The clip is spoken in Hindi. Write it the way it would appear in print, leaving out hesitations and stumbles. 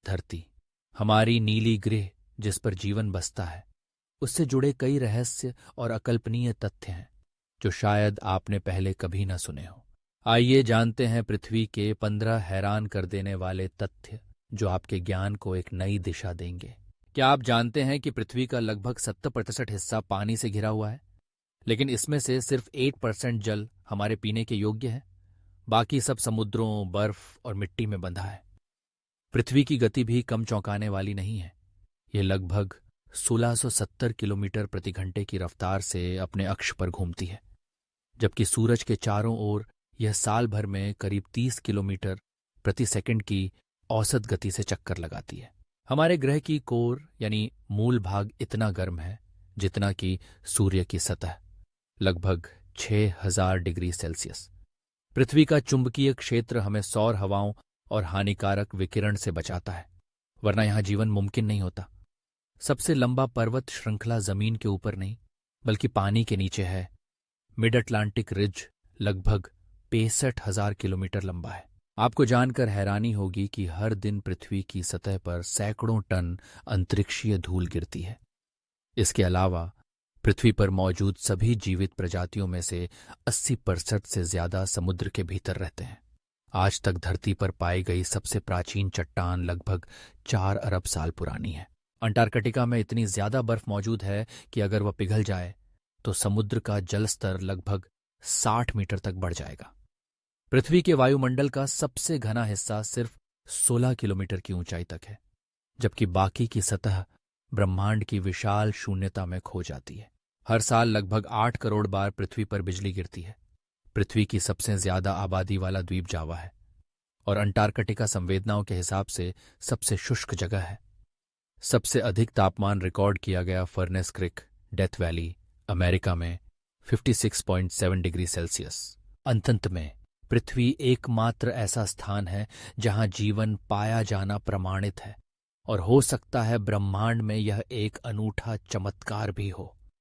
धरती, हमारी नीली गृह जिस पर जीवन बसता है, उससे जुड़े कई रहस्य और अकल्पनीय तथ्य हैं जो शायद आपने पहले कभी न सुने हो। आइए जानते हैं पृथ्वी के 15 हैरान कर देने वाले तथ्य जो आपके ज्ञान को एक नई दिशा देंगे। क्या आप जानते हैं कि पृथ्वी का लगभग 70% हिस्सा पानी से घिरा हुआ है, लेकिन इसमें से सिर्फ 8% जल हमारे पीने के योग्य है। बाकी सब समुद्रों, बर्फ और मिट्टी में बंधा है। पृथ्वी की गति भी कम चौंकाने वाली नहीं है। यह लगभग 1670 किलोमीटर प्रति घंटे की रफ्तार से अपने अक्ष पर घूमती है, जबकि सूरज के चारों ओर यह साल भर में करीब 30 किलोमीटर प्रति सेकंड की औसत गति से चक्कर लगाती है। हमारे ग्रह की कोर यानी मूल भाग इतना गर्म है जितना कि सूर्य की सतह, लगभग 6000 डिग्री सेल्सियस। पृथ्वी का चुंबकीय क्षेत्र हमें सौर हवाओं और हानिकारक विकिरण से बचाता है, वरना यहां जीवन मुमकिन नहीं होता। सबसे लंबा पर्वत श्रृंखला जमीन के ऊपर नहीं बल्कि पानी के नीचे है। मिड अटलांटिक रिज लगभग 65,000 किलोमीटर लंबा है। आपको जानकर हैरानी होगी कि हर दिन पृथ्वी की सतह पर सैकड़ों टन अंतरिक्षीय धूल गिरती है। इसके अलावा पृथ्वी पर मौजूद सभी जीवित प्रजातियों में से 80% से ज्यादा समुद्र के भीतर रहते हैं। आज तक धरती पर पाई गई सबसे प्राचीन चट्टान लगभग 4 अरब साल पुरानी है। अंटार्कटिका में इतनी ज्यादा बर्फ मौजूद है कि अगर वह पिघल जाए तो समुद्र का जल स्तर लगभग 60 मीटर तक बढ़ जाएगा। पृथ्वी के वायुमंडल का सबसे घना हिस्सा सिर्फ 16 किलोमीटर की ऊंचाई तक है, जबकि बाकी की सतह ब्रह्मांड की विशाल शून्यता में खो जाती है। हर साल लगभग 8 करोड़ बार पृथ्वी पर बिजली गिरती है। पृथ्वी की सबसे ज्यादा आबादी वाला द्वीप जावा है और अंटार्कटिका संवेदनाओं के हिसाब से सबसे शुष्क जगह है। सबसे अधिक तापमान रिकॉर्ड किया गया फर्नेस क्रिक, डेथ वैली, अमेरिका में 56.7 डिग्री सेल्सियस। अंत में पृथ्वी एकमात्र ऐसा स्थान है जहां जीवन पाया जाना प्रमाणित है और हो सकता है ब्रह्मांड में यह एक अनूठा चमत्कार भी हो।